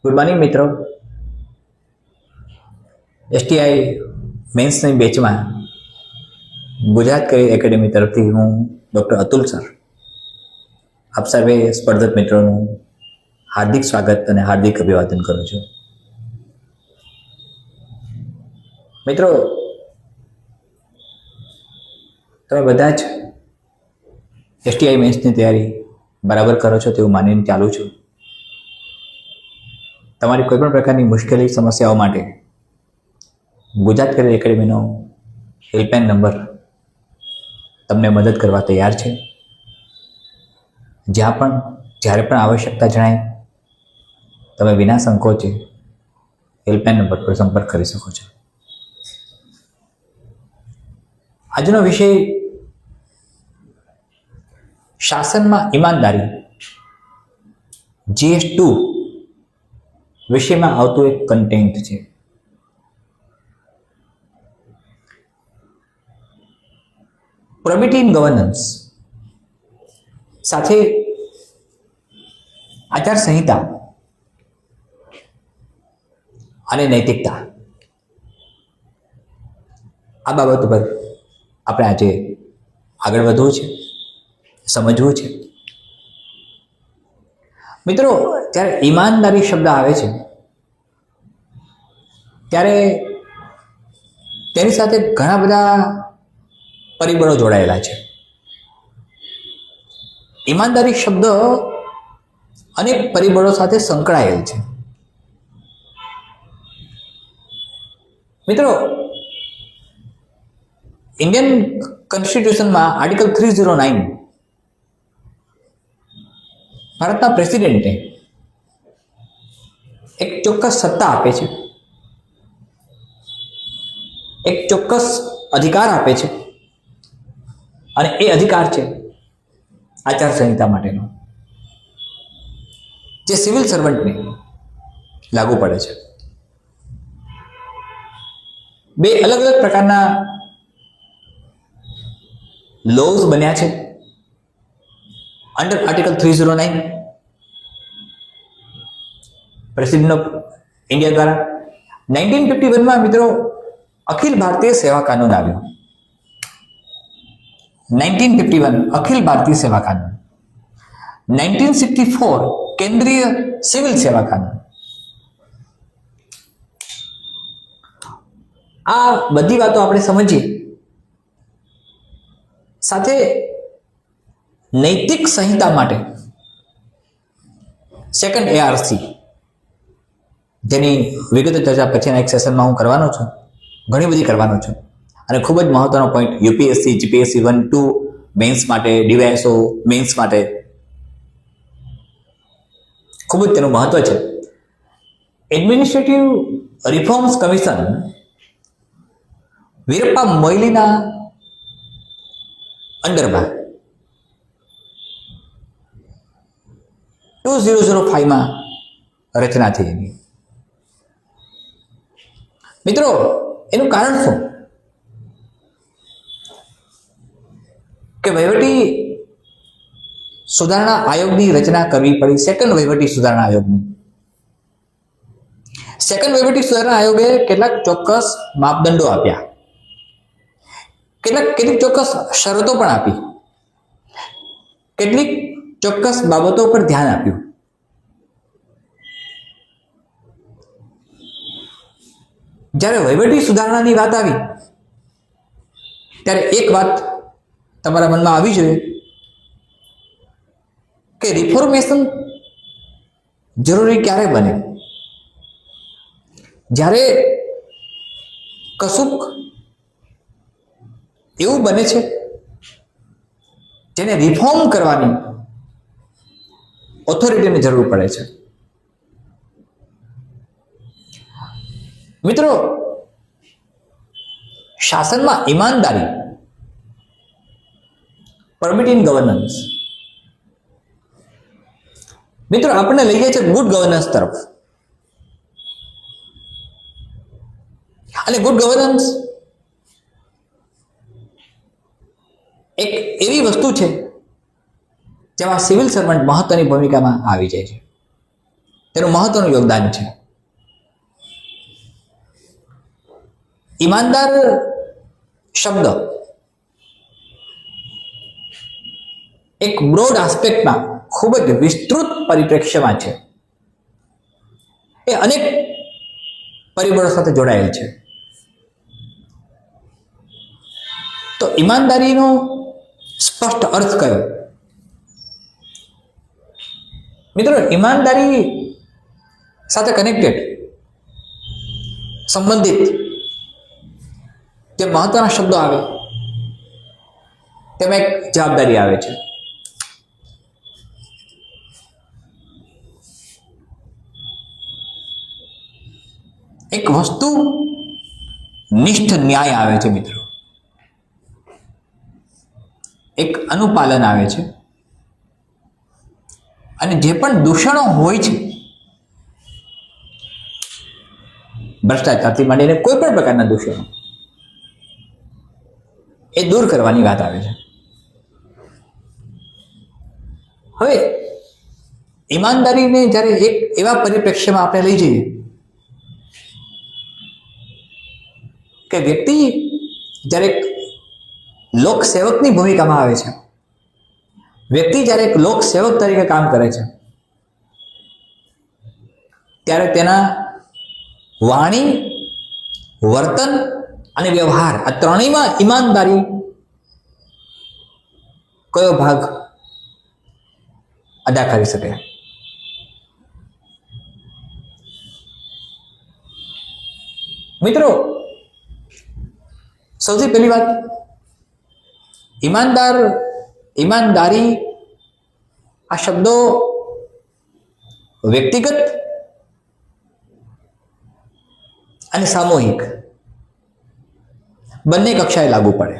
Good morning મિત્રો. STI મેન્સની બેચમાં Gujarat career academy તરફથી હું ડૉક્ટર અતુલ સર આપ સર્વે સ્પર્ધક મિત્રોનું હાર્દિક સ્વાગત અને હાર્દિક અભિવાદન કરું છું. મિત્રો, તમે બધા જ એસટીઆઈ મેન્સની તૈયારી બરાબર કરો છો તેવું માનીને ચાલુ છું. તમારી કોઈ પણ પ્રકારની મુશ્કેલી સમસ્યાઓ માટે ગુજરાત કરિયર એકેડેમીનો હેલ્પલાઇન નંબર તમને મદદ કરવા તૈયાર છે. જ્યાં પણ જ્યારે પણ આવશ્યકતા જણાય તમે વિના સંકોચે હેલ્પલાઇન નંબર પર સંપર્ક કરી શકો છો. આજનો વિષય શાસનમાં ઈમાનદારી GS2 વિષયમાં આવતું એક કન્ટેન્ટ છે. પ્રોબેબિલિટી ઇન ગવર્નન્સ સાથે આચાર સંહિતા અને નૈતિકતા આ બાબત પર આપણે આજે આગળ વધવું છે, સમજવું છે. મિત્રો, જ્યારે ઈમાનદારી શબ્દ આવે છે ત્યારે તેની સાથે ઘણા બધા પરિબળો જોડાયેલા છે. ઈમાનદારી શબ્દ અનેક પરિબળો સાથે સંકળાયેલ છે. મિત્રો, ઇન્ડિયન કોન્સ્ટિટ્યુશનમાં આર્ટિકલ 309 ભારતના પ્રેસિડેન્ટને એક ચોક્કસ સત્તા આપે છે, એક ચોક્કસ અધિકાર આપે છે અને એ અધિકાર છે આચાર સંહિતા માટેનો, જે સિવિલ સર્વન્ટને લાગુ પડે છે. બે અલગ અલગ પ્રકારના લોઝ બન્યા છે under article 309 president of India દ્વારા. 1951માં મિત્રો અખિલ ભારતીય સેવા કાનૂન આવ્યો. 1951 અખિલ ભારતીય સેવા કાનૂન. 1964 કેન્દ્રીય સિવિલ સેવા કાનૂન. આ બધી વાતો આપણે સમજીએ. સાથે નૈતિક સંહિતા માટે સેકન્ડ ARC, જેની વિગત ચર્ચા પછીના એક સેશનમાં હું કરવાનો છું, ઘણી બધી કરવાનો છું. અને ખૂબ જ મહત્વનો પોઈન્ટ UPSC GPSC 1-2 મેન્સ માટે, DYSO મેન્સ માટે ખૂબ જ તેનું મહત્વ છે. એડમિનિસ્ટ્રેટિવ રિફોર્મ્સ કમિશન વીરપ્પા મોઇલીના અંડરમાં 2005માં રચના થઈ એની. મિત્રો, એનું કારણ શું કે વહીવટી સુધારણા આયોગની રચના કરવી પડી. સેકન્ડ વહીવટી સુધારણા આયોગની. સેકન્ડ વહીવટી સુધારણા આયોગે કેટલાક ચોક્કસ માપદંડો આપ્યા, કેટલીક ચોક્કસ શરતો પણ આપી, કેટલીક ચોક્કસ બાબતો પર ધ્યાન આપ્યું. જ્યારે વહીવટી સુધારણાની વાત આવી ત્યારે એક વાત તમારા મનમાં આવી જોઈએ કે રિફોર્મેશન જરૂરી ક્યારે બને? જ્યારે કશુંક એવું બને છે જેને રિફોર્મ કરવાની ઓથોરિટીની જરૂર પડે છે. મિત્રો, શાસનમાં ઈમાનદારી, પ્રોબેબિલિટી ઇન ગવર્નન્સ, મિત્રો આપણને લઈ જાય છે ગુડ ગવર્નન્સ તરફ. અને ગુડ ગવર્નન્સ એક એવી વસ્તુ છે જેમાં સિવિલ સર્વન્ટ મહત્વની ભૂમિકામાં આવી જાય છે. તેનું મહત્વનું યોગદાન છે. ઈમાનદાર શબ્દ એક બ્રોડ આસ્પેક્ટમાં ખૂબ જ વિસ્તૃત પરિપ્રેક્ષ્યમાં છે. એ અનેક પરિબળો સાથે જોડાયેલ છે. તો ઈમાનદારીનો સ્પષ્ટ અર્થ કયો? મિત્રો, ઈમાનદારી સાથે કનેક્ટેડ સંબંધિત જે મહત્વના શબ્દો આવે તેમાં એક જવાબદારી આવે છે. એક વસ્તુ નિષ્ઠ ન્યાય આવે છે મિત્રો. એક અનુપાલન આવે છે. અને જે પણ દૂષણો હોય છે, ભ્રષ્ટાચારથી માંડીને કોઈ પણ પ્રકારના દૂષણો, એ દૂર કરવાની વાત આવે છે. હવે ઈમાનદારીને જ્યારે એક એવા પરિપ્રેક્ષ્યમાં આપણે લઈ જઈએ કે વ્યક્તિ જ્યારે એક લોકસેવકની ભૂમિકામાં આવે છે, વ્યક્તિ જ્યારે એક લોકસેવક તરીકે કામ કરે છે, ત્યારે તેના વાણી, વર્તન અને વ્યવહાર, આ ત્રણેયમાં ઈમાનદારી કયો ભાગ અદા કરી શકે? મિત્રો, સૌથી પહેલી વાત, ઈમાનદારી આ શબ્દો વ્યક્તિગત અને સામૂહિક બંને કક્ષાએ લાગુ પડે.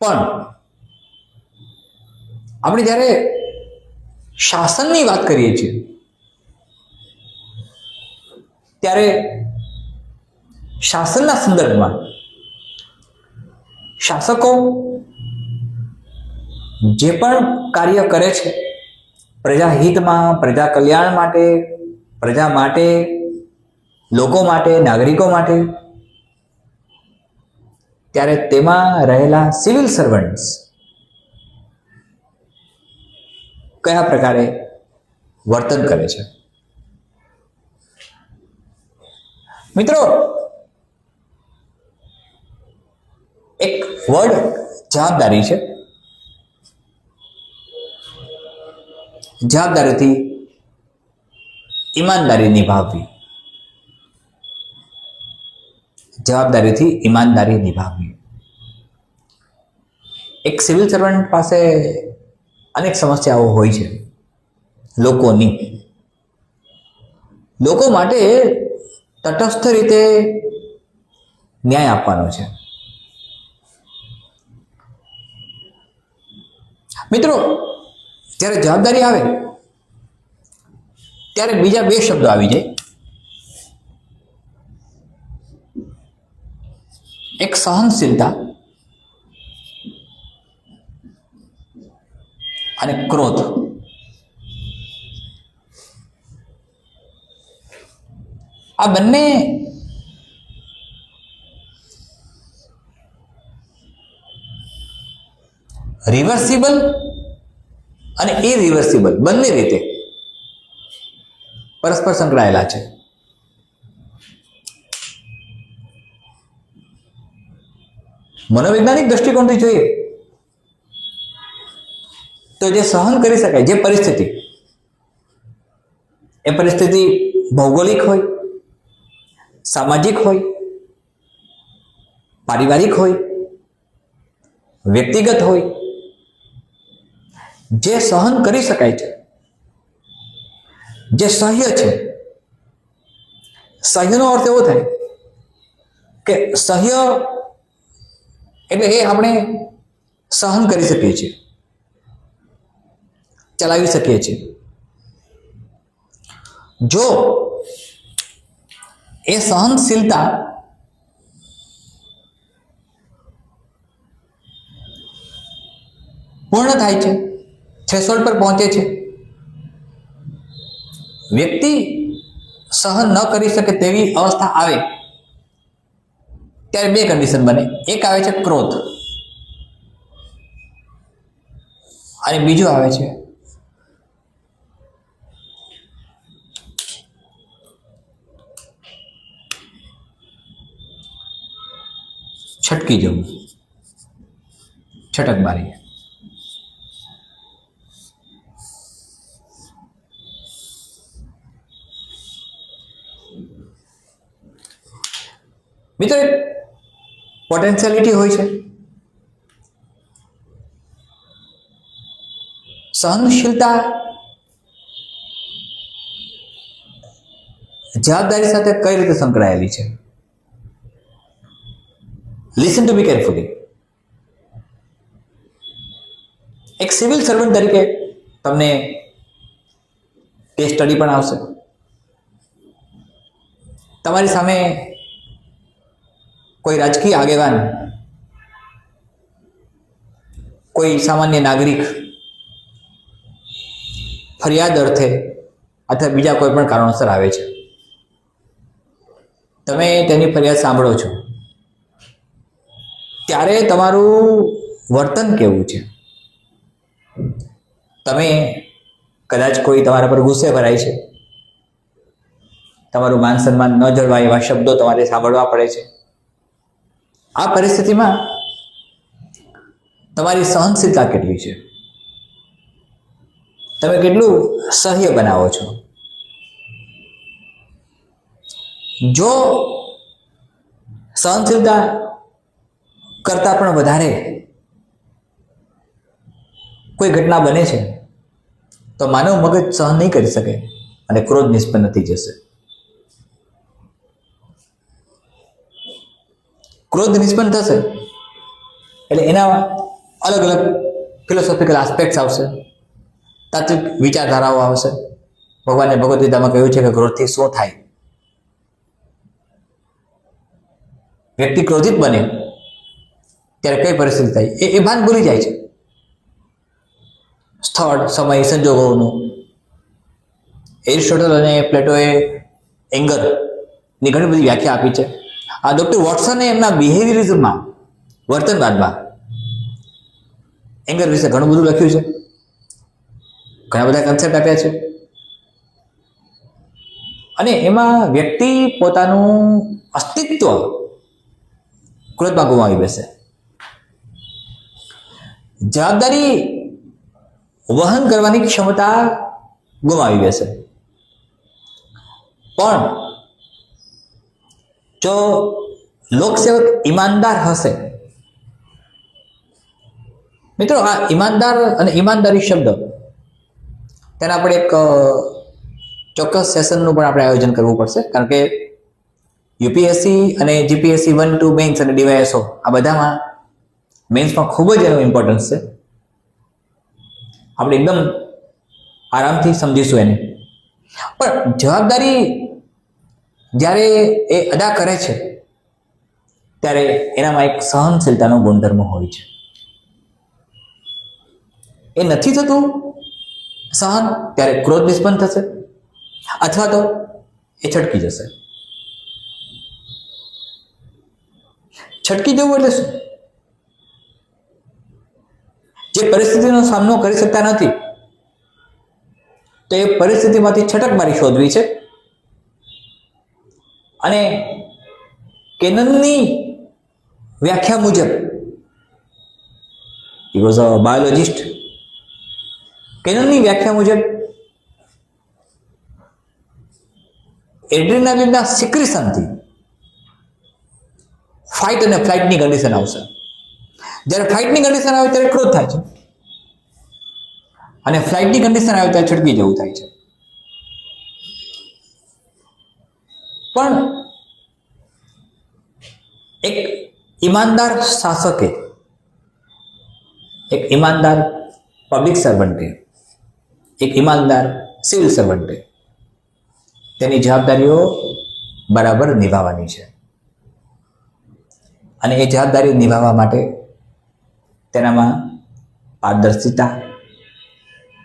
પણ આપણે જ્યારે શાસનની વાત કરીએ છીએ ત્યારે શાસનના સંદર્ભમાં શાસકો જે પણ કાર્ય કરે છે પ્રજા હિતમાં, પ્રજા કલ્યાણ માટે, પ્રજા માટે, લોકો માટે, નાગરિકો માટે, ત્યારે તેમાં રહેલા સિવિલ સર્વન્ટ્સ કયા પ્રકારે વર્તન કરે છે? મિત્રો, એક વર્ડ જવાબદારી છે. જવાબદારીથી ઈમાનદારી નિભાવવી, જવાબદારીથી ઈમાનદારી નિભાવવી. એક સિવિલ સર્વન્ટ પાસે અનેક સમસ્યાઓ હોય છે લોકોની. લોકો માટે તટસ્થ રીતે ન્યાય આપવાનો છે. મિત્રો, જ્યારે જવાબદારી આવે ત્યારે બીજા બે શબ્દો આવી જાય. એક સહનશીલતા અને ક્રોધ. આ બંને રિવર્સિબલ અને ઇરિવર્સિબલ બંને રીતે પરસ્પર સંકળાયેલા છે. મનોવૈજ્ઞાનિક દ્રષ્ટિકોણથી જોઈએ તો જે સહન કરી શકાય, જે પરિસ્થિતિ, એ પરિસ્થિતિ ભૌગોલિક હોય, સામાજિક હોય, પારિવારિક હોય, વ્યક્તિગત હોય, જે સહન કરી શકાય છે, જે સહ્ય છે. સહ્યનો અર્થ એવો થાય કે સહ્ય એટલે એ આપણે સહન કરી શકીએ છીએ, ચલાવી શકીએ છીએ. જો એ સહનશીલતા પૂર્ણ થાય છે, થ્રેશોલ્ડ પર પહોંચે છે, વ્યક્તિ સહન ન કરી શકે તેવી અવસ્થા આવે ત્યારે બે કન્ડિશન બને. એક આવે છે ક્રોધ અને બીજું આવે છે છટકી જવું, છટકબારી. મિત્રો એક પોટેન્શિયાલિટી હોય છે. સહનશીલતા જવાબદારી સાથે કઈ રીતે સંકળાયેલી છે? Listen to me carefully. એક સિવિલ સર્વન્ટ તરીકે તમને કેસ સ્ટડી પણ આવશે. તમારી સામે કોઈ રાજકીય આગેવાન, કોઈ સામાન્ય નાગરિક ફરિયાદ અર્થે અથવા બીજા કોઈ પણ કારણોસર આવે છે. તમે તેની ફરિયાદ સાંભળો છો ત્યારે તમારું વર્તન કેવું છે? તમે કદાચ કોઈ તમારા પર ગુસ્સે ભરાય છે, તમારું માન સન્માન ન જળવાય એવા શબ્દો તમારે સાંભળવા પડે છે. આ પરિસ્થિતિમાં તમારી સહનશીલતા કેટલી છે? તમે કેટલું સહ્ય બનાવો છો? જો સહનશીલતા કરતાં પણ વધારે કોઈ ઘટના બને છે તો માનવ મગજ સહન નહીં કરી શકે અને ક્રોધ નિષ્પન્ન થઈ જશે. ક્રોધ નિષ્પન્ન થશે એટલે એના અલગ અલગ ફિલોસોફિકલ આસ્પેક્ટ્સ આવશે, તાત્વિક વિચારધારાઓ આવશે. ભગવાને ભગવદ્ ગીતામાં કહ્યું છે કે ક્રોધથી શું થાય? વ્યક્તિ ક્રોધિત બને ત્યારે કઈ પરિસ્થિતિ થાય એ ભાન ભૂલી જાય છે. સ્થળ, સમય, સંજોગોનું. એરિસ્ટોટલ અને પ્લેટોએ એંગરની ઘણી બધી વ્યાખ્યા આપી છે. આ ડોક્ટર વોટસને એમના બિહેવિયરિઝમમાં, વર્તનવાદમાં એંગર વિશે ઘણું બધું લખ્યું છે, ઘણા બધા કન્સેપ્ટ આપ્યા છે. અને એમાં વ્યક્તિ પોતાનું અસ્તિત્વ ક્રોધમાં ગુમાવી બેસે. જવાબદારી વહન કરવાની ક્ષમતા ગુમાવી બેસે. પણ જો લોકસેવક ઈમાનદાર હશે, મિત્રો આ ઈમાનદાર અને ઈમાનદારી શબ્દ તેના આપણે એક ચોક્કસ સેશનનું પણ આપણે આયોજન કરવું પડશે. કારણ કે યુપીએસસી અને જીપીએસસી 1-2 મેઇન્સ અને ડીવાયએસઓ આ બધામાં મેઇન્સમાં ખૂબ જ એનું ઇમ્પોર્ટન્સ છે. આપણે એકદમ આરામથી સમજીશું એને. પણ જવાબદારી જ્યારે એ અદા કરે છે ત્યારે એનામાં એક સહનશીલતાનો ગુણધર્મ હોય છે. એ નથી થતું સહન ત્યારે ક્રોધ નિષ્પન્ન થશે અથવા તો એ છટકી જશે. છટકી જવું એટલે શું? જે પરિસ્થિતિનો સામનો કરી શકતા નથી તો એ પરિસ્થિતિમાંથી છટક મારી શોધવી છે. અને કેનનની વ્યાખ્યા મુજબ, he was a biologist, કેનનની વ્યાખ્યા મુજબ એડ્રેનાલિનના સિક્રેશનથી ફાઇટ અને ફ્લાઇટની કન્ડિશન આવશે. જ્યારે ફાઇટની કન્ડિશન આવે ત્યારે ક્રોધ થાય છે અને ફ્લાઇટની કન્ડિશન આવે ત્યારે છટકી જવું થાય છે. પણ એક ઈમાનદાર શાસકે, એક ઈમાનદાર પબ્લિક સર્વન્ટે, એક ઈમાનદાર સિવિલ સર્વન્ટે તેની જવાબદારીઓ બરાબર નિભાવવાની છે. અને એ જવાબદારી નિભાવવા માટે તેનામાં પારદર્શિતા,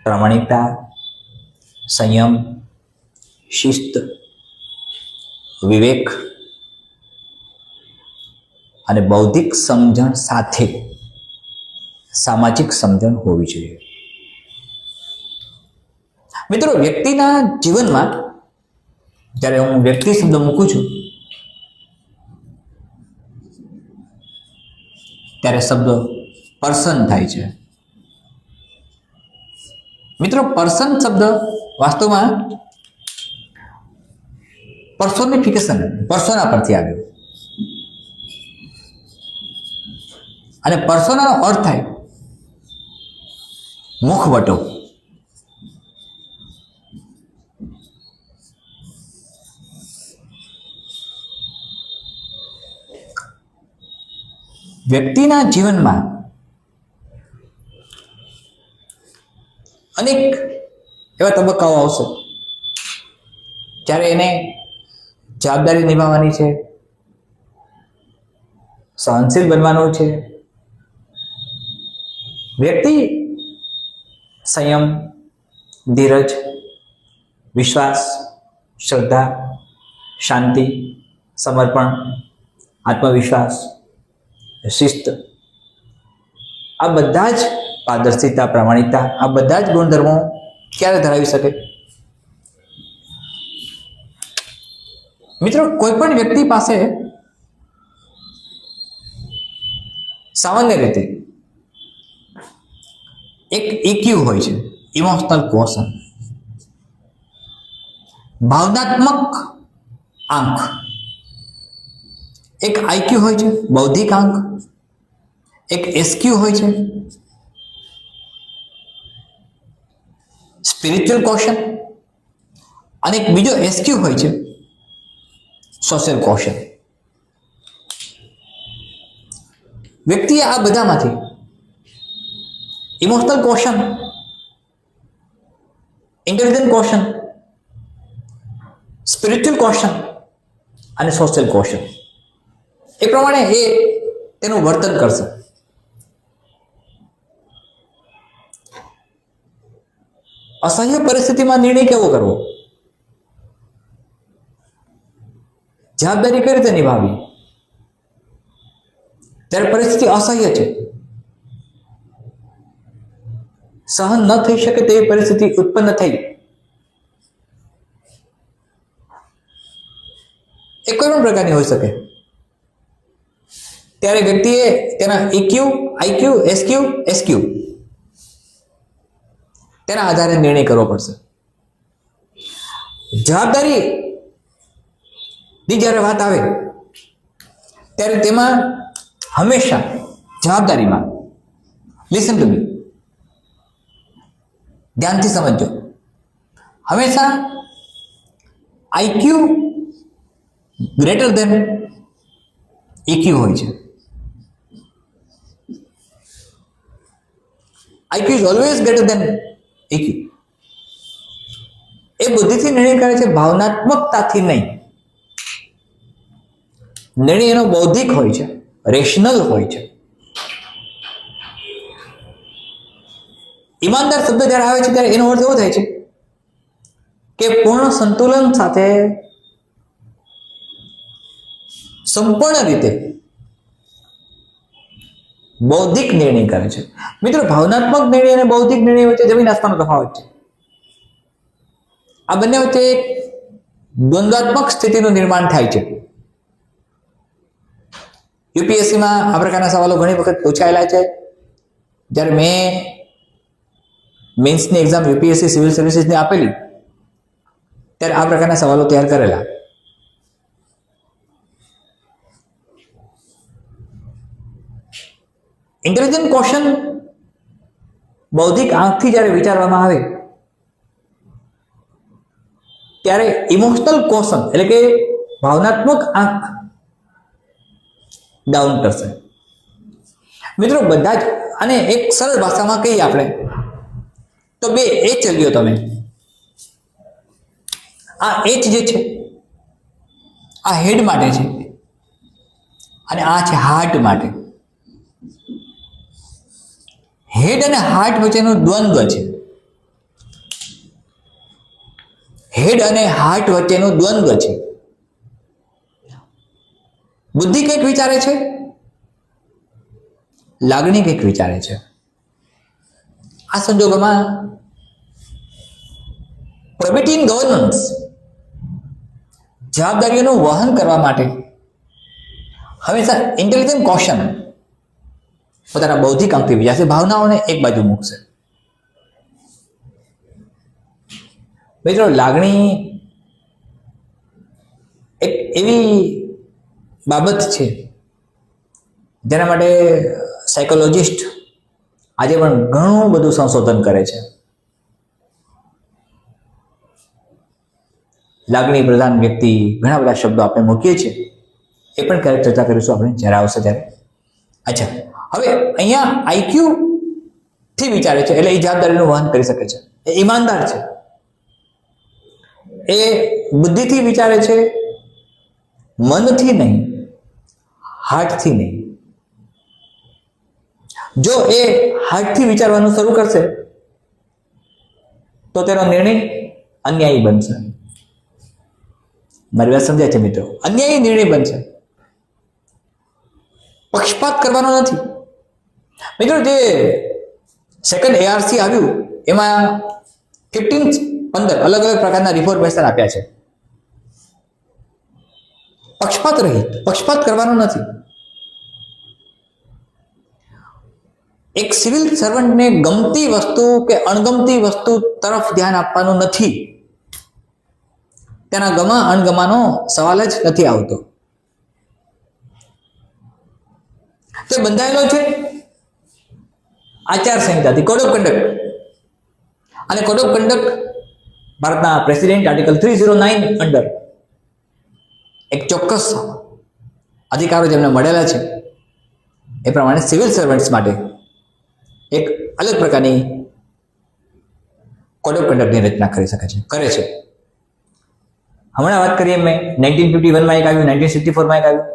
પ્રામાણિકતા, સંયમ શિસ્ત, વિવેક અને બૌદ્ધિક સમજણ સાથે સામાજિક સમજણ હોવી જોઈએ. મિત્રો, વ્યક્તિના જીવનમાં જ્યારે હું વ્યક્તિ શબ્દ મૂકું છું ત્યારે શબ્દ પર્સન થાય છે. મિત્રો, પર્સન શબ્દ વાસ્તવમાં પર્સોનિફિકેશન, પર્સોના પરથી આવ્યો અને પર્સોનાનો અર્થ થાય મુખવટો. વ્યક્તિના જીવનમાં અનેક એવા તબક્કાઓ આવશે જ્યારે એને જવાબદારી નિભાવવાની છે, સહનશીલ બનવાનું છે. વ્યક્તિ સંયમ, ધીરજ, વિશ્વાસ, શ્રદ્ધા, શાંતિ, સમર્પણ, આત્મવિશ્વાસ, શિસ્ત, આ બધા જ પારદર્શિતા, પ્રામાણિકતા, આ બધા જ ગુણધર્મો ક્યારે ધરાવી શકે? મિત્રો, કોઈ પણ વ્યક્તિ પાસે સામાન્ય રીતે એક EQ હોય છે, ઇમોશનલ ક્વોશન્ટ, ભાવનાત્મક આંક. એક IQ હોય છે, બૌદ્ધિક આંક. એક SQ હોય છે, સ્પિરિચ્યુઅલ ક્વોશન્ટ, અને એક બીજો SQ હોય છે, સોશિયલ ક્વોશન્ટ. વ્યક્તિએ આ બધામાંથી emotional quotient, intelligent quotient, spiritual quotient અને સોશિયલ ક્વોશન્ટ એ પ્રમાણે એ તેનું વર્તન કરશે. અસહ્ય પરિસ્થિતિમાં નિર્ણય કેવો કરવો, જવાબદારી કઈ રીતે નિભાવવી ત્યારે પરિસ્થિતિ અસહ્ય છે, સહન ન થઈ શકે તેવી પરિસ્થિતિ ઉત્પન્ન થઈ, એ કોઈ પણ પ્રકારની હોઈ શકે, ત્યારે વ્યક્તિએ તેના EQ, IQ, SQ તેના આધારે નિર્ણય કરવો પડશે. જવાબદારી ની જ્યારે વાત આવે ત્યારે તેમાં હંમેશા જવાબદારીમાં લિસન ટુ મી, ધ્યાનથી સમજજો, હંમેશા IQ ગ્રેટર ધેન EQ હોય છે. IQ is always greater than EQ. એ બુદ્ધિથી નિર્ણય કરે છે, ભાવનાત્મકતાથી નહીં. નિર્ણય એનો બૌદ્ધિક હોય છે, રેશનલ હોય છે. ઈમાનદાર શબ્દ જ્યારે આવે છે ત્યારે એનો અર્થ એવો થાય છે કે પૂર્ણ સંતુલન સાથે સંપૂર્ણ રીતે બૌદ્ધિક નિર્ણય કરે છે. મિત્રો, ભાવનાત્મક નિર્ણય અને બૌદ્ધિક નિર્ણય વચ્ચે જમીન આસમાનનો તફાવત છે. આ બંને વચ્ચે એક દ્વંદ્વાત્મક સ્થિતિનું નિર્માણ થાય છે. યુપીએસસીમાં આ પ્રકારના સવાલો ઘણી વખત પૂછાયેલા છે. જ્યારે મેં મેન્સની એક્ઝામ યુપીએસસી સિવિલ સર્વિસીસની આપેલી ત્યારે આ પ્રકારના સવાલો તૈયાર કરેલા. ઇન્ટેલિજન્ટ ક્વેશ્ચન બૌદ્ધિક આંખથી જ્યારે વિચારવામાં આવે ત્યારે ઇમોશનલ ક્વેશ્ચન એટલે કે ભાવનાત્મક આંખ ડાઉન કરશે. મિત્રો, બધા જ આને એક સરળ ભાષામાં કહીએ આપણે તો બે એચ લ્યો તમે. આ એચ જે છે આ હેડ માટે છે અને આ છે હાર્ટ માટે. હેડ અને હાર્ટ વચ્ચેનો દ્વંદ્વ છે. હેડ અને હાર્ટ વચ્ચેનો દ્વંદ્વ છે. બુદ્ધિ કંઈક વિચારે છે, લાગણી કંઈક વિચારે છે. આ સંજોગોમાં પ્રોબેબિલિટી ઇન ગવર્નન્સ, જવાબદારીઓનું વહન કરવા માટે હંમેશા ઇન્ટેલિજન્ટ કોશન પોતાના બૌદ્ધિક અંગથી વિચારશે, ભાવનાઓને એક બાજુ મૂકશે. મિત્રો, લાગણી એક એવી બાબત છે જેના માટે સાયકોલોજિસ્ટ આજે પણ ઘણું બધું સંશોધન કરે છે. લાગણી પ્રધાન વ્યક્તિ, ઘણા બધા શબ્દો આપણે મૂકીએ છીએ, એ પણ ક્યારેક ચર્ચા કરીશું આપણે જ્યારે આવશે ત્યારે. અચ્છા, હવે અહીંયા આઈક્યુ થી વિચારે છે એટલે એ જવાબદારીનું વહન કરી શકે છે, એ ઈમાનદાર છે. એ બુદ્ધિથી વિચારે છે, મનથી નહીં, હાર્ટથી નહીં. જો એ હાર્ટથી વિચારવાનું શરૂ કરશે તો તેનો નિર્ણય અન્યાયી બનશે. મારી વાત સમજાય છે મિત્રો? અન્યાયી નિર્ણય બનશે. પક્ષપાત કરવાનો નથી. મિત્રો, જે સેકન્ડ એઆરસી આવ્યું એમાં 15 અલગ અલગ પ્રકારના રિફોર્મેશન આપ્યા છે. પક્ષપાત રહિત, પક્ષપાત કરવાનો નથી. એક સિવિલ સર્વન્ટને ગમતી વસ્તુ કે અણગમતી વસ્તુ તરફ ધ્યાન આપવાનું નથી. તેના ગમા અણગમાનો સવાલ જ નથી આવતો. તે બંધાયેલો છે આચાર સંહિતાથી, કોડ ઓફ કન્ડક્ટ. અને કોડ ઓફ કન્ડક્ટ ભારતના પ્રેસિડેન્ટ આર્ટિકલ 309 અંડર એક ચોક્કસ અધિકારો જેમને મળેલા છે એ પ્રમાણે સિવિલ સર્વન્ટ્સ માટે એક અલગ પ્રકારની કોડ ઓફ કન્ડક્ટની રચના કરી શકે છે, કરે છે. હમણાં વાત કરીએ મેં 1951માં એક આવ્યું, 1964માં એક આવ્યું.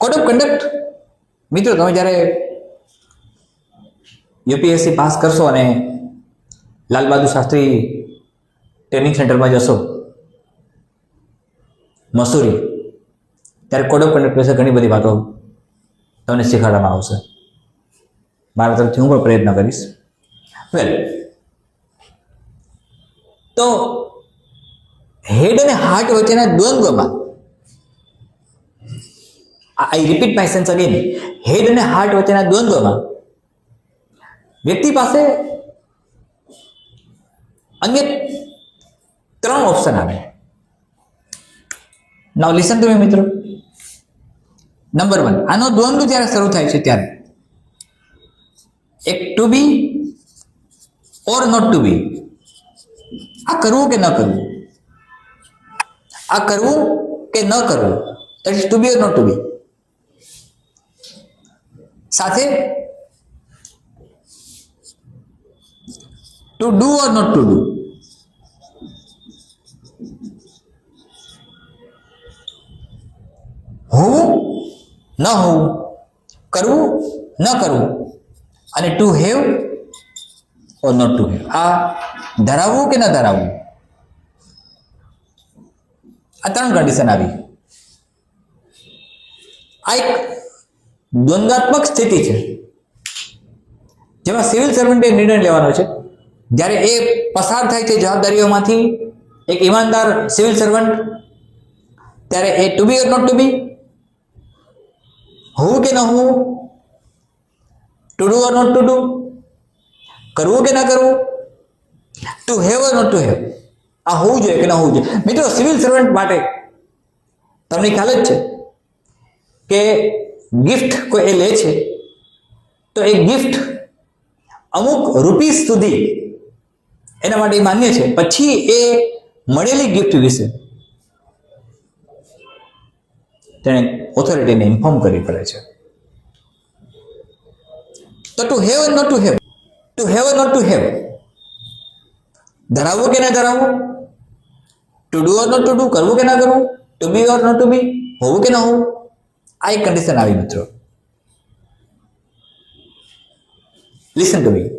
કોડ ઓફ કન્ડક્ટ મિત્રો, તમે જ્યારે યુપીએસસી પાસ કરશો અને લાલ બહાદુર શાસ્ત્રી ટ્રેનિંગ સેન્ટરમાં જશો મસૂરી, ત્યારે કોડ ઓફ કન્ડક્ટ વિશે ઘણી બધી વાતો તમને શીખવાડવામાં આવશે. મારા તરફથી હું પણ પ્રયત્ન કરીશ. વેલ, તો હેડ અને હાર્ટ વચ્ચેના દ્વંદ્વમાં, I repeat my sense again, head અને હાર્ટ વચ્ચેના દ્વંદ્વમાં વ્યક્તિ પાસે અન્ય 3 ઓપ્શન આવે. નાઉ લિસન ટુ મી મિત્રો. નંબર 1, આનો દ્વંદ્વ જ્યારે શરૂ થાય છે ત્યારે એક to be or not to be, આ કરવું કે ન કરવું, આ કરવું કે ન કરવું, that is to be or not to be. સાથે to do or not to do, હોવું ન હોવું, કરવું ન કરવું, અને to have or not to have, આ ધરાવવું કે ન ધરાવવું. આ 3 કન્ડિશન આવી. આ એક દ્વંદ્વાત્મક સ્થિતિ છે જેમાં સિવિલ સર્વન્ટે નિર્ણય લેવાનો છે. જ્યારે એ પસાર થાય છે જવાબદારીઓમાંથી, એક ઈમાનદાર સિવિલ સર્વન્ટ, ત્યારે એ to be or not to be, હોવું કે ન હોવું, to do or not to do, કરવું કે ના કરવું, to have or not to have, આ હોવું જોઈએ કે ન હોવું જોઈએ. મિત્રો, સિવિલ સર્વન્ટ માટે તમને ખ્યાલ જ છે કે ગિફ્ટ કોઈ એ લે છે તો એ ગિફ્ટ અમુક રૂપીસ સુધી એના માટે માન્ય છે, પછી એ મળેલી ગિફ્ટ વિશે તેણે ઓથોરિટીને ઇન્ફોર્મ કરવી પડે છે. તો to have and not to have, to have and not to have, ધરાવવું કે ના ધરાવવું, to do or not to do, કરવું કે ના કરવું, to be or not to be, હોવું કે ના હોવું, આ એક કન્ડિશન આવી મિત્રો. Listen to me.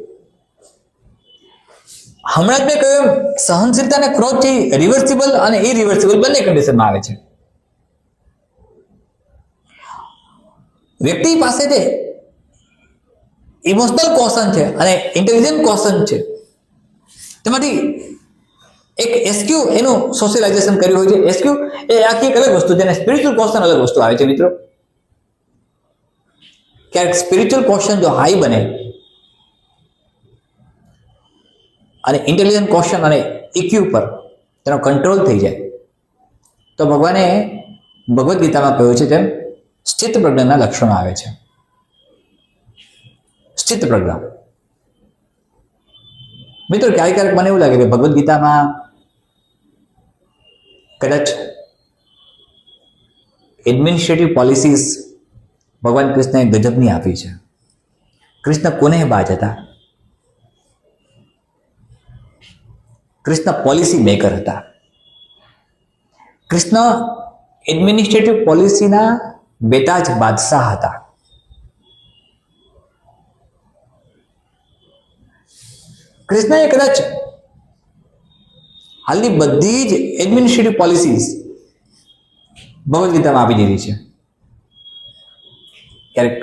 હમણાં જ મેં કહ્યું સહનશીલતા અને ક્રોધ છે રિવર્સિબલ અને ઇરિવર્સિબલ બંને કન્ડિશનમાં આવે છે. વ્યક્તિ પાસે જે ઇમોશનલ કોશન છે અને ઇન્ટેલિજન્ટ કોશન છે તેમાંથી એક એસક્યુ એનું સોશિયલાઇઝેશન કર્યું હોય છે. એસક્યુ એ આખી એક અલગ વસ્તુ છે અને સ્પિરિચ્યુઅલ કોશન અલગ વસ્તુ આવે છે મિત્રો. ક્યારેક સ્પિરિચ્યુઅલ કોશન જો હાઈ બને અને ઇન્ટેલિજન્ટ કોશન અને ઇક્યુ પર તેનો કંટ્રોલ થઈ જાય તો ભગવાને ભગવદ્ ગીતામાં કહ્યું છે તેમ સ્થિત પ્રજ્ઞાના લક્ષણો આવે છે. સ્થિત પ્રજ્ઞા મિત્રો ક્યારેક ક્યારેક મને એવું લાગે કે ભગવદ્ ગીતામાં કદાચ એડમિનિસ્ટ્રેટિવ પોલિસીસ ભગવાન કૃષ્ણએ ગજબની આપી છે. કૃષ્ણ કોને બાજ હતા? કૃષ્ણ પોલિસી મેકર હતા. કૃષ્ણ એડમિનિસ્ટ્રેટિવ પોલિસીના બેતાજ બાદશાહ હતા. કૃષ્ણએ કદાચ હાલની બધી જ એડમિનિસ્ટ્રેટિવ પોલિસીસ ભગવદ્ ગીતામાં આપી દીધી છે. ક્યારેક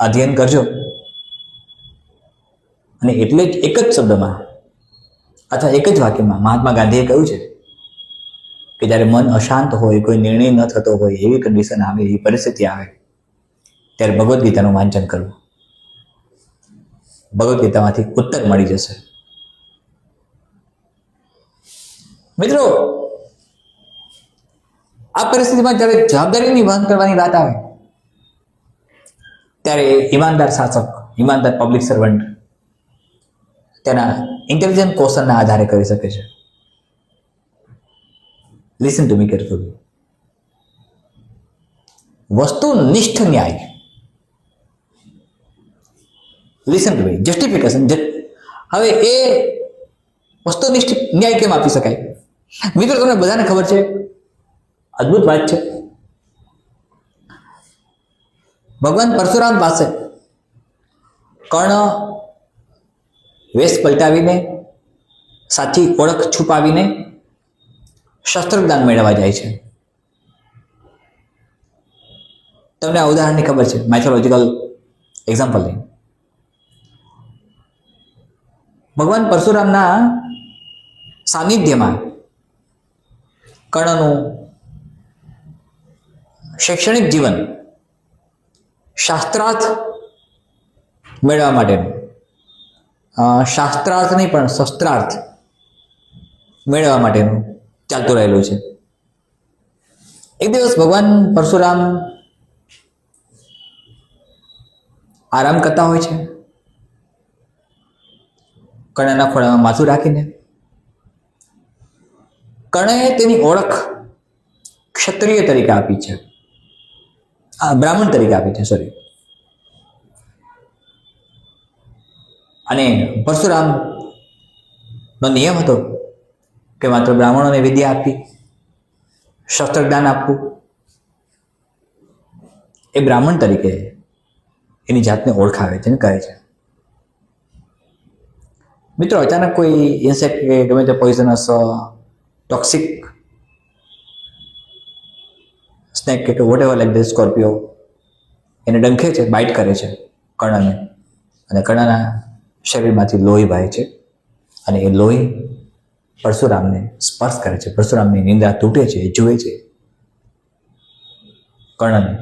અધ્યયન કરજો અને એટલે જ એક જ શબ્દમાં અથવા એક જ વાક્યમાં મહાત્મા ગાંધીએ કહ્યું છે કે જ્યારે મન અશાંત હોય, કોઈ નિર્ણય ન થતો હોય, એવી કન્ડિશન આવે, એવી પરિસ્થિતિ આવે ત્યારે ભગવદ્ ગીતાનું વાંચન કરવું. ભગવદ્ ગીતામાંથી ઉત્તર મળી જશે. મિત્રો આ પરિસ્થિતિમાં જ્યારે જવાબદારીની વહન કરવાની વાત આવે ત્યારે ઈમાનદાર શાસક, ઈમાનદાર પબ્લિક સર્વન્ટ તેના ઇન્ટેલિજન્ટ કોશનના આધારે કરી શકે છે. Listen to me carefully. વસ્તુનિષ્ઠ ન્યાય, લિસન ટુ મી, જસ્ટિફિકેશન. હવે એ વસ્તુનિષ્ઠ ન્યાય કેમ આપી શકાય? મિત્રો તમને બધાને ખબર છે, અદ્ભુત વાત છે. ભગવાન પરશુરામ પાસે કર્ણ વેશ પલટાવીને, સાચી ઓળખ છુપાવીને શસ્ત્રદાન મેળવવા જાય છે. તમને આ ઉદાહરણની ખબર છે, માઇથોલોજીકલ એક્ઝામ્પલ લઈને. ભગવાન પરશુરામના સાનિધ્યમાં કર્ણનું શૈક્ષણિક જીવન શાસ્ત્રાર્થ મેળવવા માટેનું, શાસ્ત્રાર્થ નહીં પણ શસ્ત્રાર્થ મેળવવા માટેનું ચાલતું રહેલું છે. એક દિવસ ભગવાન પરશુરામ આરામ કરતા હોય છે કર્ણના ખોળામાં માથું રાખીને. કર્ણએ તેની ઓળખ ક્ષત્રિય તરીકે આપી છે, બ્રાહ્મણ તરીકે આપી છે, સોરી. અને પરશુરામનો નિયમ હતો કે માત્ર બ્રાહ્મણોને વિદ્યા આપવી, શસ્ત્રદાન આપવું. એ બ્રાહ્મણ તરીકે એની જાતને ઓળખાવે છે ને કહે છે. મિત્રો અચાનક કોઈ ઇન્સેક્ટ કે ગમે તે પોઈઝનસ ટોક્સિક સ્નેક કે whatever like the scorpio એને ડંખે છે, બાઇટ કરે છે કર્ણને, અને કર્ણના શરીરમાંથી લોહી વહે છે અને એ લોહી પરશુરામને સ્પર્શ કરે છે. પરશુરામની નિંદ્રા તૂટે છે, જુએ છે કર્ણને,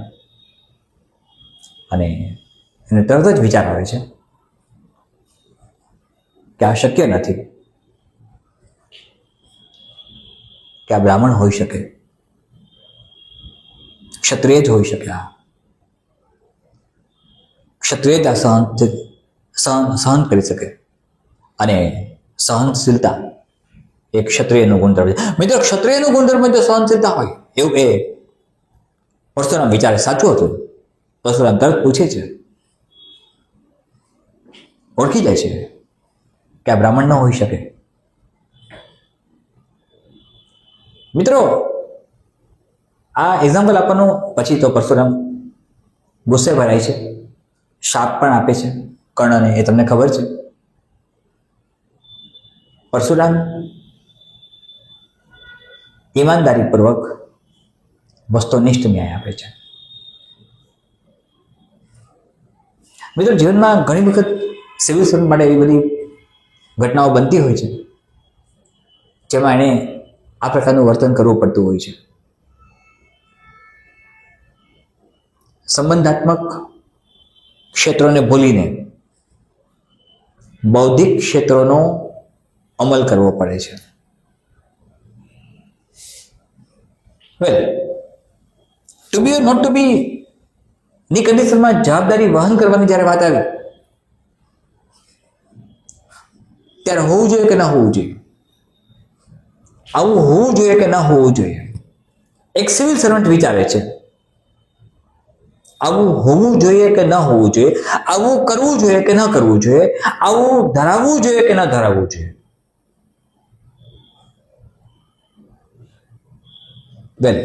અને એને તરત જ વિચાર આવે છે કે આ શક્ય નથી કે આ બ્રાહ્મણ હોઈ શકે, ક્ષત્રિય જ હોઈ શકે. આ ક્ષત્રિય જ આ સહન કરી શકે, અને સહનશીલતા એ ક્ષત્રિયનો ગુણધર્મ છે. મિત્રો ક્ષત્રિયનો ગુણધર્મ જો સહનશીલતા હોય એવું એ પરશુરામ વિચારે સાચું હતું. પરશુરામ તરત પૂછે છે, ઓળખી જાય છે કે આ બ્રાહ્મણ ન હોઈ શકે. મિત્રો આ એક્ઝામ્પલ આપવાનું પછી તો પરશુરામ ગુસ્સે ભરાય છે, શાપ પણ આપે છે કર્ણને, એ તમને ખબર છે. પરશુરામ ઈમાનદારીપૂર્વક વસ્તુનિષ્ઠ ન્યાય આપે છે. મિત્રો, જીવનમાં ઘણી વખત સિવિલ સર્વન્ટ માટે એવી બધી ઘટનાઓ બનતી હોય છે જેમાં એણે આ પ્રકારનું વર્તન કરવું પડતું હોય છે. સંબંધાત્મક ક્ષેત્રોને ભૂલીને બૌદ્ધિક ક્ષેત્રોનો અમલ કરવો પડે છે. Well, to be or not to be ની કન્ડિશનમાં જવાબદારી વહન કરવાની જ્યારે વાત આવી ત્યારે હોવું જોઈએ કે ન હોવું જોઈએ, આવું હોવું જોઈએ કે ન હોવું જોઈએ, એક સિવિલ સર્વન્ટ વિચારે છે. આવું હોવું જોઈએ કે ન હોવું જોઈએ, આવું કરવું જોઈએ કે ન કરવું જોઈએ, આવું ધરાવવું જોઈએ કે ન ધરાવવું જોઈએ. વેલ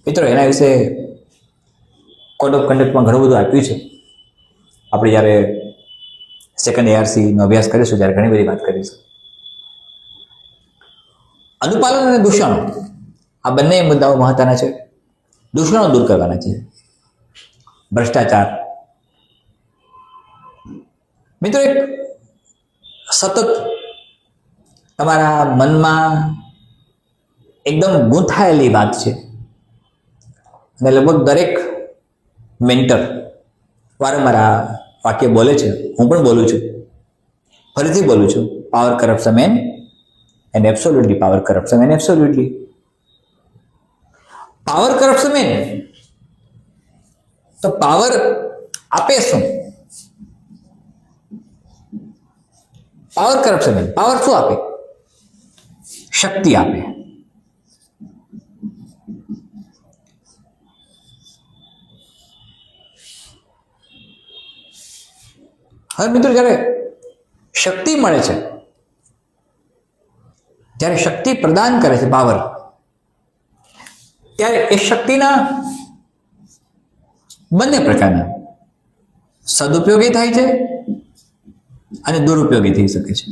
મિત્રો, એના વિશે કોડ ઓફ કન્ડક્ટમાં ઘણું બધું આપ્યું છે. આપણે જ્યારે સેકન્ડ ARC નો અભ્યાસ કરીશું ત્યારે ઘણી બધી વાત કરીશું. અનુપાલન અને દૂષણો, આ બંને મુદ્દાઓ મહત્વના છે. દૂષણો દૂર કરવાના છે. ભ્રષ્ટાચાર, મિત્રો, એક સતત તમારા મનમાં એકદમ ગૂંથાયેલી વાત છે અને લગભગ દરેક મેન્ટર વારંવાર આ વાક્ય બોલે છે. હું પણ બોલું છું, ફરીથી બોલું છું. Power corrupts man and absolutely power corrupts man absolutely. Power corrupts man, તો પાવર આપે શું? પાવર કરપ્ટ્સ મેન, પાવર શું આપે? શક્તિ આપે. હવે મિત્રો, જ્યારે શક્તિ મળે છે, જ્યારે શક્તિ પ્રદાન કરે છે પાવર, ત્યારે એ શક્તિના બંને પ્રકારના સદુપયોગી થાય છે અને દુરુપયોગી થઈ શકે છે.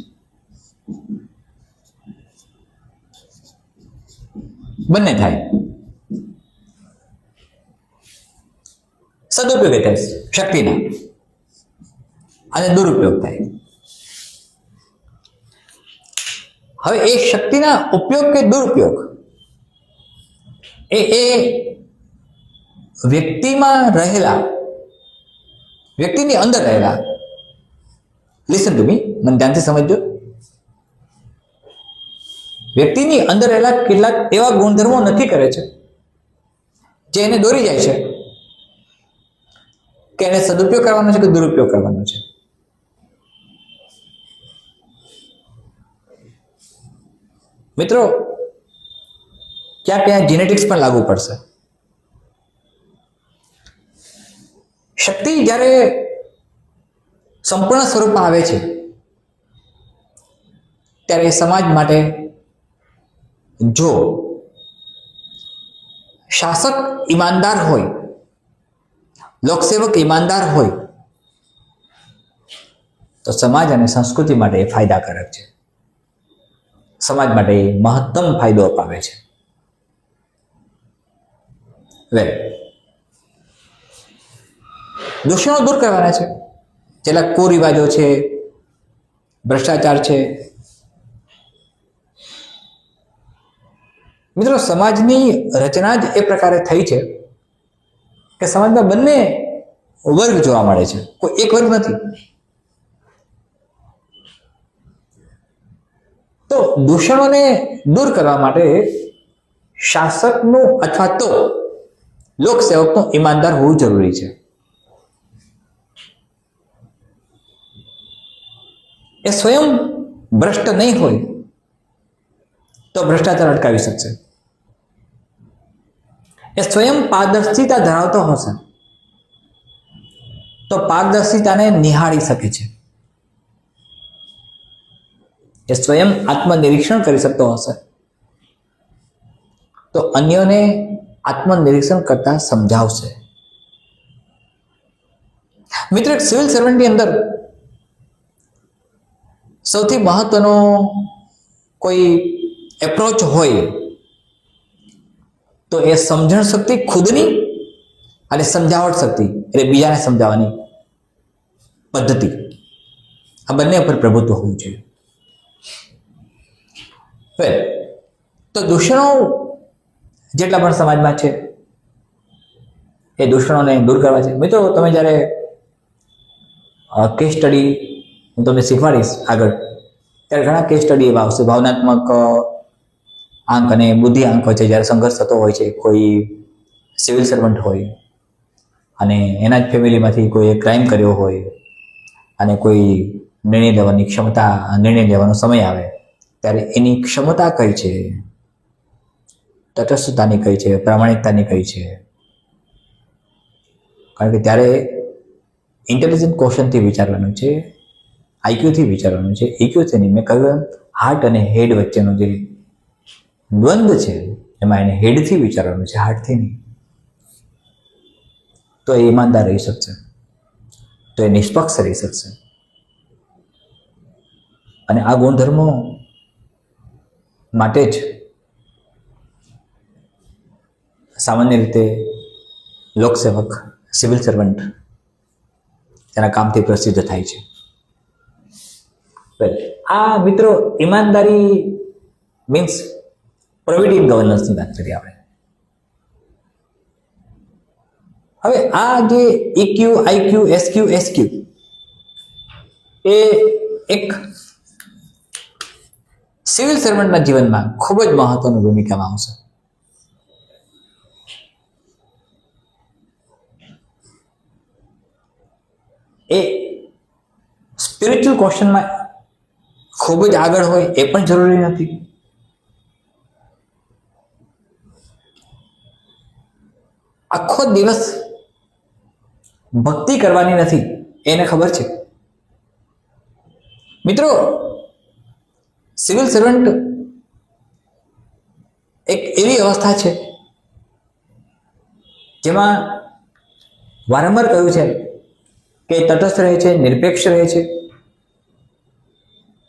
બંને થાય. સદુપયોગી થાય શક્તિના અને દુરુપયોગ થાય. હવે એ શક્તિના ઉપયોગ કે દુરુપયોગ એ વ્યક્તિમાં રહેલા, વ્યક્તિની અંદર રહેલા, લિસન ટુ મી, મને ધ્યાનથી સમજજો, વ્યક્તિની અંદર રહેલા કેટલાક એવા ગુણધર્મો નક્કી કરે છે જે એને દોરી જાય છે કે એને સદુપયોગ કરવાનો છે કે દુરુપયોગ કરવાનો છે. મિત્રો, ક્યાં ક્યાં જીનેટિક્સ પણ લાગુ પડશે. શક્તિ જ્યારે સંપૂર્ણ સ્વરૂપમાં આવે છે ત્યારે સમાજ માટે જો શાસક ઈમાનદાર હોય, લોકસેવક ઈમાનદાર હોય, તો સમાજ અને સંસ્કૃતિ માટે એ ફાયદાકારક છે. સમાજ માટે મહત્તમ ફાયદો અપાવે છે. વેલ, દૂષણો દૂર કરવાના છે. જેટલા કુરિવાજો છે, ભ્રષ્ટાચાર છે. મિત્રો, સમાજની રચના જ એ પ્રકારે થઈ છે કે સમાજમાં બંને વર્ગ જોવા મળે છે, કોઈ એક વર્ગ નથી. તો દૂષણોને દૂર કરવા માટે શાસકનું અથવા તો લોકસેવકનું ઈમાનદાર હોવું જરૂરી છે. એ સ્વયં ભ્રષ્ટ નહીં હોય તો ભ્રષ્ટાચાર અટકાવી શકશે. એ સ્વયં પારદર્શિતા ધરાવતો હશે તો પારદર્શિતાને નિહાળી શકે છે. એ સ્વયં આત્મનિરીક્ષણ કરી શકતો હશે તો અન્યોને આત્મનિરીક્ષણ કરતા સમજાવશે. મિત્રો, એક સિવિલ સર્વન્ટની અંદર સૌથી મહત્વનો કોઈ એપ્રોચ હોય તો એ સમજણ શક્તિ ખુદની અને સમજાવટ શક્તિ એટલે બીજાને સમજાવવાની પદ્ધતિ, આ બંને ઉપર પ્રભુત્વ હોવું જોઈએ. તો દૂષણો જેટલા પણ સમાજમાં છે એ દૂષણોને દૂર કરવા છે. મિત્રો, તમે જ્યારે કેસ સ્ટડી હું તમને શીખવાડીશ આગળ, ત્યારે ઘણા કેસ સ્ટડી એવા આવશે. ભાવનાત્મક આંક અને બુદ્ધિ આંક વચ્ચે જ્યારે સંઘર્ષ થતો હોય છે, કોઈ સિવિલ સર્વન્ટ હોય અને એના જ ફેમિલીમાંથી કોઈ ક્રાઇમ કર્યો હોય અને કોઈ નિર્ણય લેવાની ક્ષમતા, નિર્ણય લેવાનો સમય આવે ત્યારે એની ક્ષમતા કઈ છે, તટસ્થતાની કઈ છે, પ્રામાણિકતાની કઈ છે. કારણ કે ત્યારે ઇન્ટેલિજન્ટ ક્વેશ્ચનથી વિચારવાનું છે, આઈક્યુથી વિચારવાનું છે, ઇક્યુથી નહીં. મેં કહ્યું હાર્ટ અને હેડ વચ્ચેનો જે દ્વંદ્વ છે એમાં એને હેડથી વિચારવાનું છે, હાર્ટથી નહીં. તો એ ઈમાનદાર રહી શકશે, તો એ નિષ્પક્ષ રહી શકશે. અને આ ગુણધર્મો માટે જ સામાન્ય રીતે લોકસેવક, સિવિલ સર્વન્ટ તેના કામથી પ્રસિદ્ધ થાય છે. આ મિત્રો ઈમાનદારી મીન્સ પ્રોવિડ ઇન ગવર્નન્સની વાત કરીએ આપણે. હવે આ જે ઇક્યુ, આઈક્યુ, એસક્યુ, એસક્યુ એ એક સિવિલ સર્વન્ટના જીવનમાં ખૂબ જ મહત્વની ભૂમિકામાં આવશે. એ સ્પિરિચ્યુઅલ ક્વેશ્ચનમાં ખૂબ જ આગળ હોય એ પણ જરૂરી નથી. આખો દિવસ ભક્તિ કરવાની નથી એને ખબર છે. મિત્રો, સિવિલ સર્વન્ટ એક એવી અવસ્થા છે જેમાં વારંવાર કહ્યું છે કે તટસ્થ રહે છે, નિરપેક્ષ રહે છે,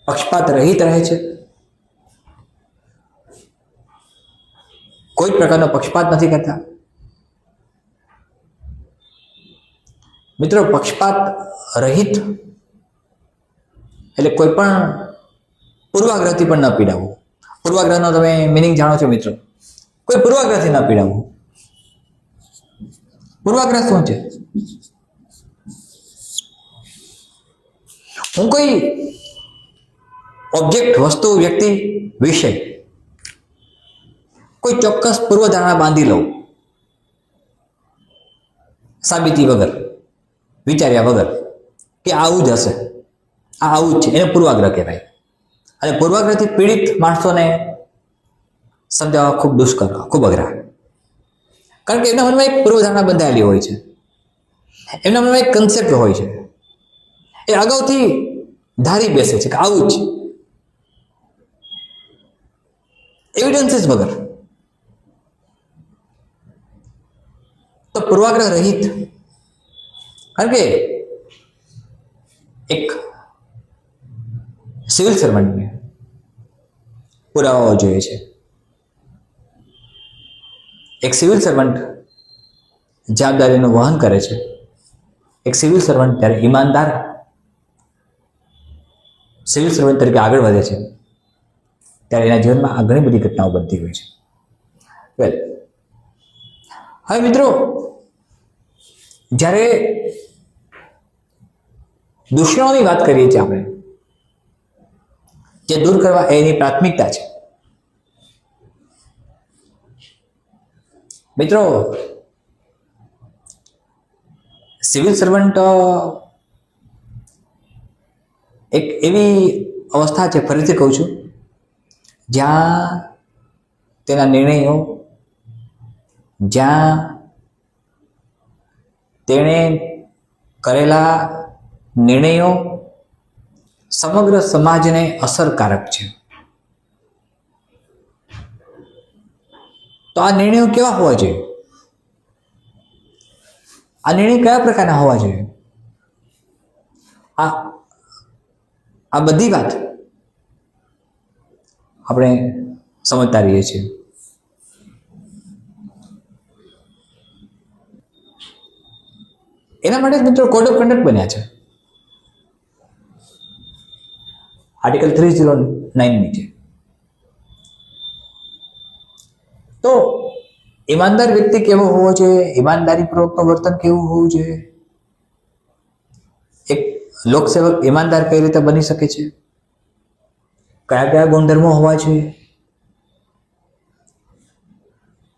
પક્ષપાત રહિત રહે છે, કોઈ પ્રકારનો પક્ષપાત નથી કરતા. મિત્રો, પક્ષપાત રહિત એટલે કોઈ પણ પૂર્વાગ્રહથી પણ ન પીડાવવું. પૂર્વાગ્રહનો તમે મિનિંગ જાણો છો મિત્રો? કોઈ પૂર્વાગ્રહથી ન પીડાવવું. પૂર્વાગ્રહ શું છે? હું કોઈ ઓબ્જેક્ટ, વસ્તુ, વ્યક્તિ, વિષય કોઈ ચોક્કસ પૂર્વધારણા બાંધી લઉં સાબિતી વગર, વિચાર્યા વગર કે આવું જ હશે, આ આવું જ છે, એને પૂર્વાગ્રહ કહેવાય. અને પૂર્વાગ્રહથી પીડિત માણસોને સમજાવવા ખૂબ દુષ્કર, ખૂબ અઘરા. કારણ કે એમના મનમાં એક પૂર્વધારણા બંધાયેલી હોય છે, એમના મનમાં એક કન્સેપ્ટ હોય છે, એ અગાઉથી ધારી બેસે છે કે આવું જ, એવિડન્સીસ વગર. તો પૂર્વાગ્રહ રહિત, કારણ કે એક સિવિલ સર્વન્ટને પુરાવાઓ જોઈએ છે. એક સિવિલ સર્વન્ટ જવાબદારીનું વહન કરે છે. એક સિવિલ સર્વન્ટ ત્યારે ઈમાનદાર સિવિલ સર્વન્ટ તરીકે આગળ વધે છે ત્યારે એના જીવનમાં આ ઘણી બધી ઘટનાઓ બનતી હોય છે. વેલ, હવે મિત્રો, જ્યારે દૂષણોની વાત કરીએ છીએ આપણે, જે દૂર કરવા એની પ્રાથમિકતા છે. મિત્રો, સિવિલ સર્વન્ટ એક એવી અવસ્થા છે, ફરીથી કહું છું, જ્યાં તેના નિર્ણયો, જ્યાં તેણે કરેલા નિર્ણયો સમગ્ર સમાજને અસરકારક છે. તો આ નિર્ણયો કેવા હોવા જોઈએ? આ નિર્ણય કયા પ્રકારના હોવા જોઈએ? આ બધી વાત આપણે સમજતા રહીએ છીએ. એના માટે મિત્રો કોડ ઓફ કન્ડક્ટ બન્યા છે આર્ટિકલ 309 નીચે. તો ઈમાનદાર વ્યક્તિ કેવો હોવો જોઈએ, ઈમાનદારી પૂર્વકનું વર્તન કેવું હોવું જોઈએ, એક લોકસેવક ઈમાનદાર કઈ રીતે બની શકે છે, કયા કયા ગુણધર્મો હોવા જોઈએ,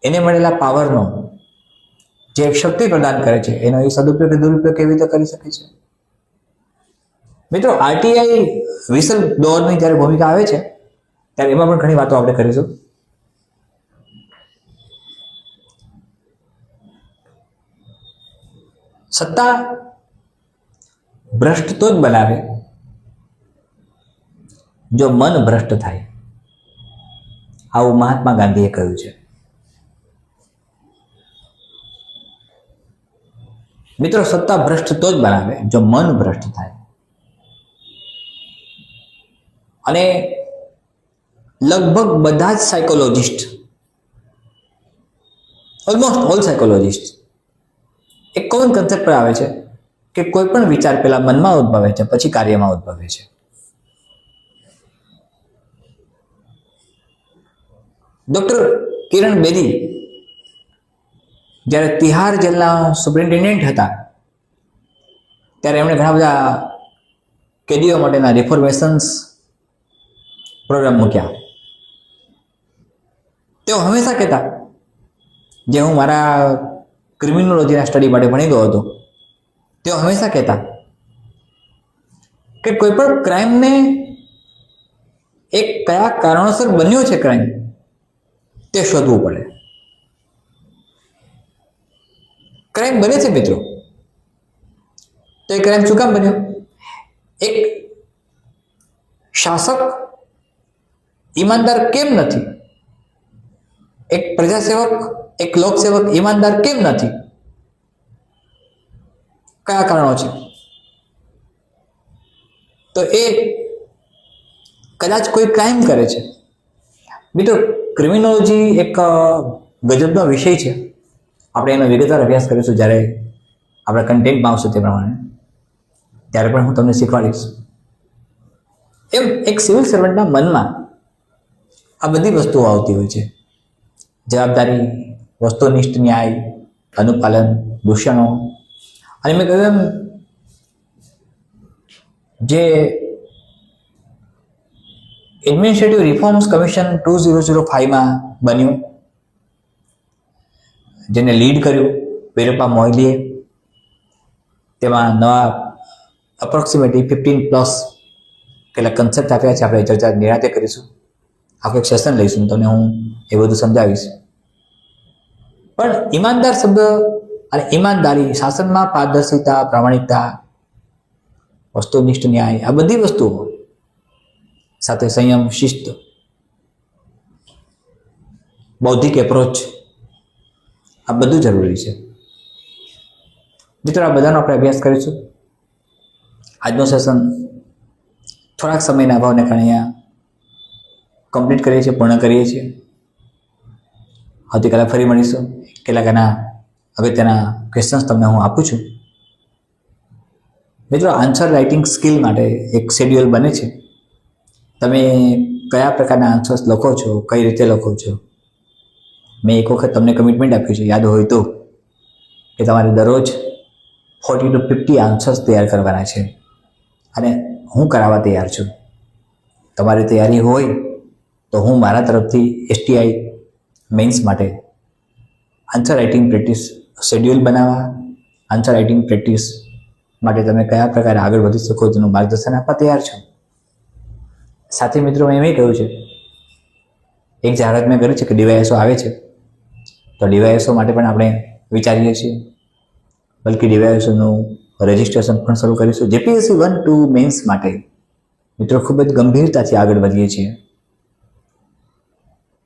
એને મળેલા પાવરનો જે એક શક્તિ પ્રદાન કરે છે એનો એ સદુપયોગ કે દુરુપયોગ કેવી રીતે કરી શકે છે. મિત્રો આરટીઆઈ વિસલ બ્લોઅરની જ્યારે ભૂમિકા આવે છે ત્યારે એમાં પણ ઘણી વાતો આપણે કરીશું. સત્તા ભ્રષ્ટ તો જ બનાવે જો મન ભ્રષ્ટ થાય, આવું મહાત્મા ગાંધીએ કહ્યું છે. મિત્રો સત્તા ભ્રષ્ટ તો જ બનાવે જો મન ભ્રષ્ટ થાય. અને લગભગ બધા જ સાયકોલોજિસ્ટ, ઓલમોસ્ટ ઓલ સાયકોલોજિસ્ટ એક કોમન કન્સેપ્ટ પર આવે છે કે કોઈ પણ વિચાર પેલા મનમાં ઉદ્ભવે છે પછી કાર્યમાં ઉદ્ભવે છે. ડોક્ટર કિરણ બેદી જ્યારે તિહાર જેલના સુપ્રિન્ટેન્ડન્ટ હતા ત્યારે એમણે ઘણા બધા કેદીઓ માટેના રિફોર્મેશન્સ પ્રોગ્રામ મૂક્યા. તેઓ હંમેશા કહેતા, જે હું મારા ક્રિમિનોલોજીના સ્ટડી માટે ભણી ગયો હતો, તેઓ હંમેશા કહેતા કે કોઈ પણ ક્રાઇમને એક કયા કારણોસર બન્યો છે ક્રાઇમ તે શોધવું પડે. ક્રાઇમ બને છે મિત્રો, તો એ ક્રાઇમ શું કામ બન્યો? એક શાસક ઈમાનદાર કેમ નથી, એક પ્રજાસેવક, એક લોકસેવક ઈમાનદાર કેમ નથી, કયા કારણો છે? તો એ કદાચ કોઈ ક્રાઇમ કરે છે. મિત્રો ક્રિમિનોલોજી એક ગજબનો વિષય છે. આપણે એનો વિગતવાર અભ્યાસ કરીશું જ્યારે આપણા કન્ટેન્ટમાં આવશે તે પ્રમાણે, ત્યારે પણ હું તમને શીખવાડીશ. એમ એક સિવિલ સર્વન્ટના મનમાં આ બધી વસ્તુઓ આવતી હોય છે. જવાબદારી, વસ્તુનિષ્ઠ ન્યાય, અનુપાલન, દૂષણો, અને મેં કહ્યું એમ જે એડમિનિસ્ટ્રેટિવ રિફોર્મ્સ કમિશન 2005માં બન્યું, જેને લીડ કર્યું વીરપ્પા મોઇલીએ. તેમાં નવા અપ્રોક્સિમેટલી 15+ કેટલાક કન્સેપ્ટ આપ્યા છે. આપણે ચર્ચા નિરાંતે કરીશું, આખું એક સેશન લઈશું, તમને હું એ બધું સમજાવીશ. પણ ઈમાનદાર શબ્દ અને ઈમાનદારી, શાસનમાં પારદર્શિતા, પ્રામાણિકતા, વસ્તુનિષ્ઠ ન્યાય, આ બધી વસ્તુઓ સાથે સંયમ, શિસ્ત, બૌદ્ધિક એપ્રોચ, આ બધું જરૂરી છે. મિત્રો આ બધાનો આપણે અભ્યાસ કરીશું. આજનો સેશન થોડાક સમયના અભાવને કારણે અહીંયા કમ્પ્લીટ કરીએ છીએ, પૂર્ણ કરીએ છીએ. આવતીકાલે ફરી મળીશું. કેટલાક એના અગત્યના ક્વેશ્ચન્સ તમને હું આપું છું. મિત્રો આન્સર રાઇટિંગ સ્કિલ માટે એક શેડ્યુલ બને છે. તમે કયા પ્રકારના આન્સર્સ લખો છો, કઈ રીતે લખો છો. મેં એક વખત તમને કમિટમેન્ટ આપ્યું છે, યાદ હોય તો, કે તમારે દરરોજ 40 to 50 આન્સર્સ તૈયાર કરવાના છે. અને હું કરાવવા તૈયાર છું. તમારી તૈયારી હોય તો હું મારા તરફથી STI મેન્સ માટે આન્સર રાઇટિંગ પ્રેક્ટિસ શેડ્યુલ બનાવવા, આન્સર રાઇટિંગ પ્રેક્ટિસ માટે તમે કયા પ્રકારે આગળ વધી શકો તેનું માર્ગદર્શન આપવા તૈયાર છું. સાથે મિત્રો મેં એમ કહ્યું છે, એક જાહેરાત મેં કરી છે કે ડીવાયએસઓ આવે છે, તો ડીવાયએસઓ માટે પણ આપણે વિચારીએ છીએ. બલકે ડીવાયએસઓનું રજિસ્ટ્રેશન પણ શરૂ કરીશું. JPSC 1-2 મેન્સ માટે મિત્રો ખૂબ જ ગંભીરતાથી આગળ વધીએ છીએ.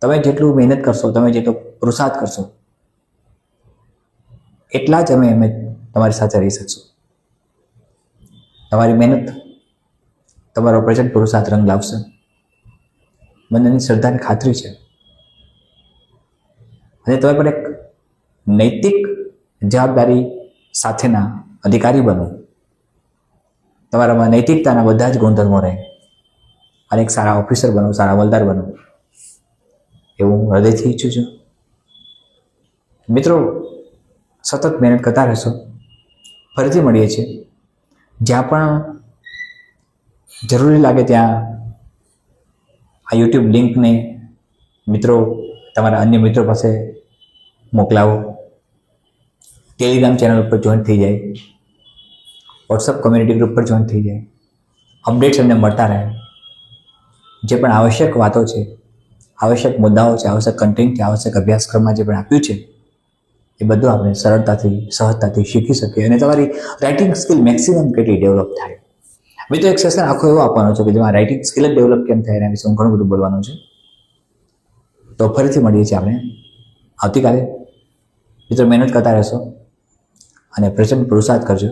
તમે જેટલું મહેનત કરશો, તમે જેટલો પુરુષાર્થ કરશો, એટલા જ અમે તમારી સાથે રહી શકશું. તમારી મહેનત તમારો પ્રચંડ પુરુષાર્થ રંગ લાવશે. મને એની શ્રદ્ધાની ખાતરી છે. અને તમે પણ એક નૈતિક જવાબદારી સાથેના અધિકારી બનો. તમારામાં નૈતિકતાના બધા જ ગુણધર્મો રહે અને એક સારા ઓફિસર બનો, સારા અમલદાર બનો, એવું હું હૃદયથી ઈચ્છું છું. મિત્રો, સતત મહેનત કરતા રહેશો. ફરીથી મળીએ છીએ. જ્યાં પણ જરૂરી લાગે ત્યાં આ યુટ્યુબ લિંકને મિત્રો તમારા અન્ય મિત્રો પાસે મોકલાવો. ટેલિગ્રામ ચેનલ ઉપર જોઈન થઈ જાય, વોટ્સઅપ કોમ્યુનિટી ગ્રુપ પર જોઈન થઈ જાય. અપડેટ્સ એમને મળતા રહે. જે પણ આવશ્યક વાતો છે, આવશ્યક મુદ્દાઓ છે, આવશ્યક કન્ટેન્ટ છે, આવશ્યક અભ્યાસક્રમમાં જે પણ આપ્યું છે એ બધું આપણે સરળતાથી, સહજતાથી શીખી શકીએ અને તમારી રાઇટિંગ સ્કિલ મેક્સિમમ કેટલી ડેવલપ થાય. મિત્રો, એક સેશન આખો એવો આપવાનો છે કે જેમાં રાઇટિંગ સ્કિલ જ ડેવલપ કેમ થાય એના વિશે હું ઘણું બધું બોલવાનું છે. તો ફરીથી મળીએ છીએ આપણે આવતીકાલે. મિત્રો, મહેનત કરતા રહેશો અને પ્રચંડ પુરુષાર્થ કરજો.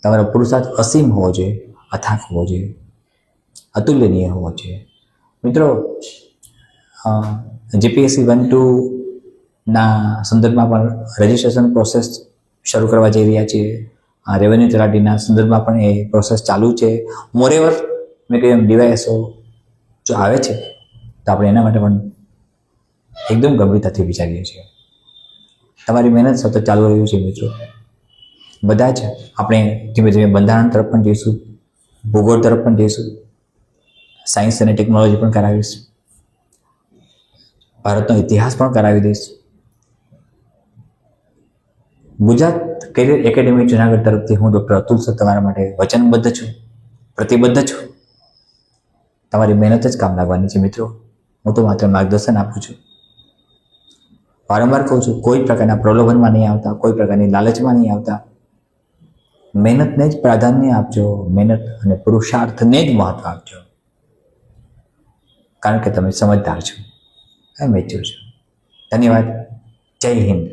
તમારો પુરુષાર્થ અસીમ હોવો જોઈએ, અથાક હોવો જોઈએ, અતુલ્યનીય હોવો જોઈએ. મિત્રો, જીપીએસસી 1-2ના સંદર્ભમાં પણ રજિસ્ટ્રેશન પ્રોસેસ શરૂ કરવા જઈ રહ્યા છીએ. રેવન્યુ તલાટીના સંદર્ભમાં પણ એ પ્રોસેસ ચાલુ છે. મોરેવર, મેં કહ્યું એમ ડીવાયએસઓ જો આવે છે તો આપણે એના માટે પણ એકદમ ગંભીરતાથી વિચારીએ છીએ. તમારી મહેનત સતત ચાલુ રહ્યું છે મિત્રો. બધા જ આપણે ધીમે ધીમે બંધારણ તરફ પણ જઈશું, ભૂગોળ તરફ પણ જઈશું, સાયન્સ અને ટેકનોલોજી પણ કરાવીશું, ભારતનો ઇતિહાસ પણ કરાવી દઈશું. ગુજરાત કેરિયર એકેડેમી જુનાગઢ તરફથી હું ડૉક્ટર અતુલ સર તમારા માટે વચનબદ્ધ છું, પ્રતિબદ્ધ છું. તમારી મહેનત જ કામ લાગવાની છે મિત્રો. હું તો માત્ર માર્ગદર્શન આપું છું. વારંવાર કહું છું, કોઈ પ્રકારના પ્રલોભનમાં નહીં આવતા, કોઈ પ્રકારની લાલચમાં નહીં આવતા. મહેનતને જ પ્રાધાન્ય આપજો, મહેનત અને પુરુષાર્થને જ મહત્વ આપજો, કારણ કે તમે સમજદાર છો, મેચ્યોર છો. ધન્યવાદ. જય હિન્દ.